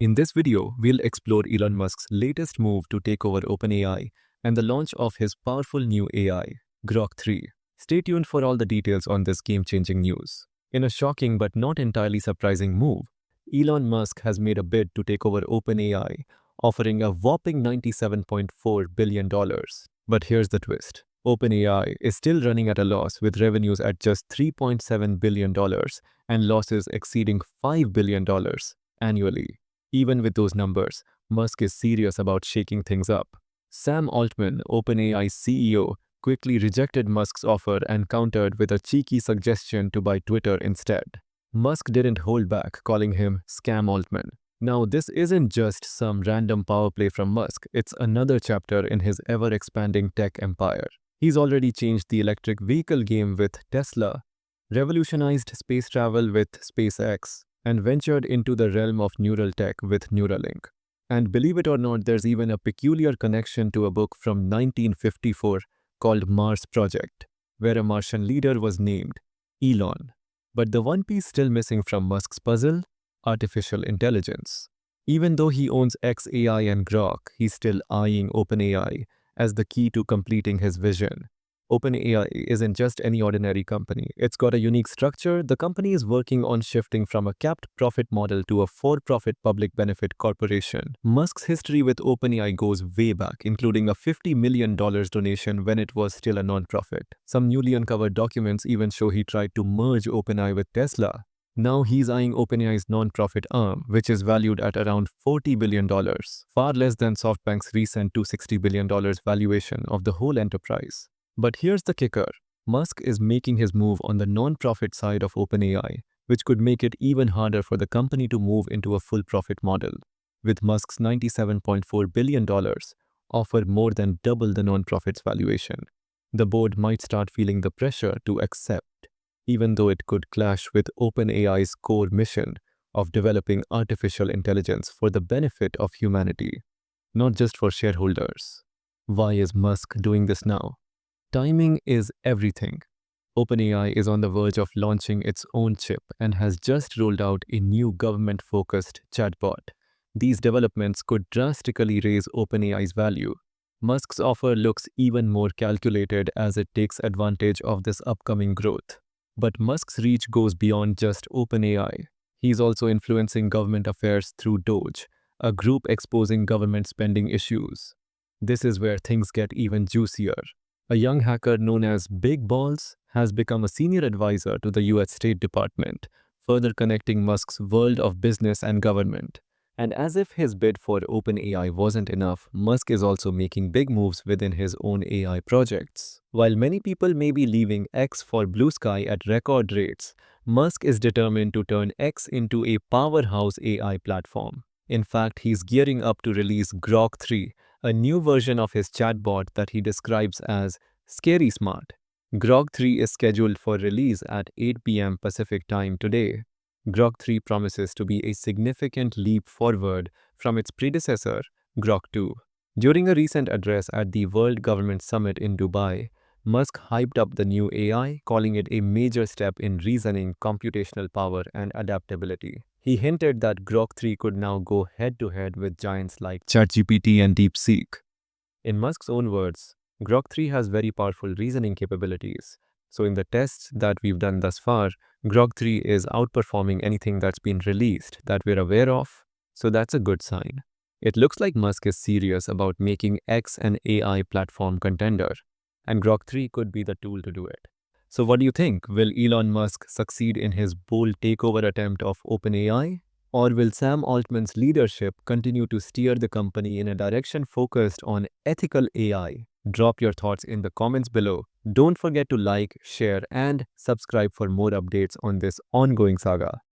In this video, we'll explore Elon Musk's latest move to take over OpenAI and the launch of his powerful new AI, Grok 3. Stay tuned for all the details on this game-changing news. In a shocking but not entirely surprising move, Elon Musk has made a bid to take over OpenAI, offering a whopping $97.4 billion. But here's the twist. OpenAI is still running at a loss with revenues at just $3.7 billion and losses exceeding $5 billion annually. Even with those numbers, Musk is serious about shaking things up. Sam Altman, OpenAI's CEO, quickly rejected Musk's offer and countered with a cheeky suggestion to buy Twitter instead. Musk didn't hold back, calling him Scam Altman. Now, this isn't just some random power play from Musk, it's another chapter in his ever-expanding tech empire. He's already changed the electric vehicle game with Tesla, revolutionized space travel with SpaceX, and ventured into the realm of neural tech with Neuralink. And believe it or not, there's even a peculiar connection to a book from 1954 called Mars Project, where a Martian leader was named Elon. But the one piece still missing from Musk's puzzle? Artificial intelligence. Even though he owns xAI and Grok, he's still eyeing OpenAI as the key to completing his vision. OpenAI isn't just any ordinary company. It's got a unique structure. The company is working on shifting from a capped profit model to a for-profit public benefit corporation. Musk's history with OpenAI goes way back, including a $50 million donation when it was still a non-profit. Some newly uncovered documents even show he tried to merge OpenAI with Tesla. Now he's eyeing OpenAI's non-profit arm, which is valued at around $40 billion, far less than SoftBank's recent $260 billion valuation of the whole enterprise. But here's the kicker. Musk is making his move on the non-profit side of OpenAI, which could make it even harder for the company to move into a full profit model. With Musk's $97.4 billion offer more than double the non-profit's valuation, the board might start feeling the pressure to accept, even though it could clash with OpenAI's core mission of developing artificial intelligence for the benefit of humanity, not just for shareholders. Why is Musk doing this now? Timing is everything. OpenAI is on the verge of launching its own chip and has just rolled out a new government-focused chatbot. These developments could drastically raise OpenAI's value. Musk's offer looks even more calculated as it takes advantage of this upcoming growth. But Musk's reach goes beyond just OpenAI. He's also influencing government affairs through Doge, a group exposing government spending issues. This is where things get even juicier. A young hacker known as Big Balls has become a senior advisor to the US State Department, further connecting Musk's world of business and government. And as if his bid for OpenAI wasn't enough, Musk is also making big moves within his own AI projects. While many people may be leaving X for Blue Sky at record rates, Musk is determined to turn X into a powerhouse AI platform. In fact, he's gearing up to release Grok 3, a new version of his chatbot that he describes as scary smart. Grok 3 is scheduled for release at 8 p.m. Pacific time today. Grok 3 promises to be a significant leap forward from its predecessor, Grok 2. During a recent address at the World Government Summit in Dubai, Musk hyped up the new AI, calling it a major step in reasoning, computational power, and adaptability. He hinted that Grok 3 could now go head-to-head with giants like ChatGPT and DeepSeek. In Musk's own words, Grok 3 has very powerful reasoning capabilities. So in the tests that we've done thus far, Grok 3 is outperforming anything that's been released that we're aware of. So that's a good sign. It looks like Musk is serious about making X an AI platform contender, and Grok 3 could be the tool to do it. So what do you think? Will Elon Musk succeed in his bold takeover attempt of OpenAI? Or will Sam Altman's leadership continue to steer the company in a direction focused on ethical AI? Drop your thoughts in the comments below. Don't forget to like, share, and subscribe for more updates on this ongoing saga.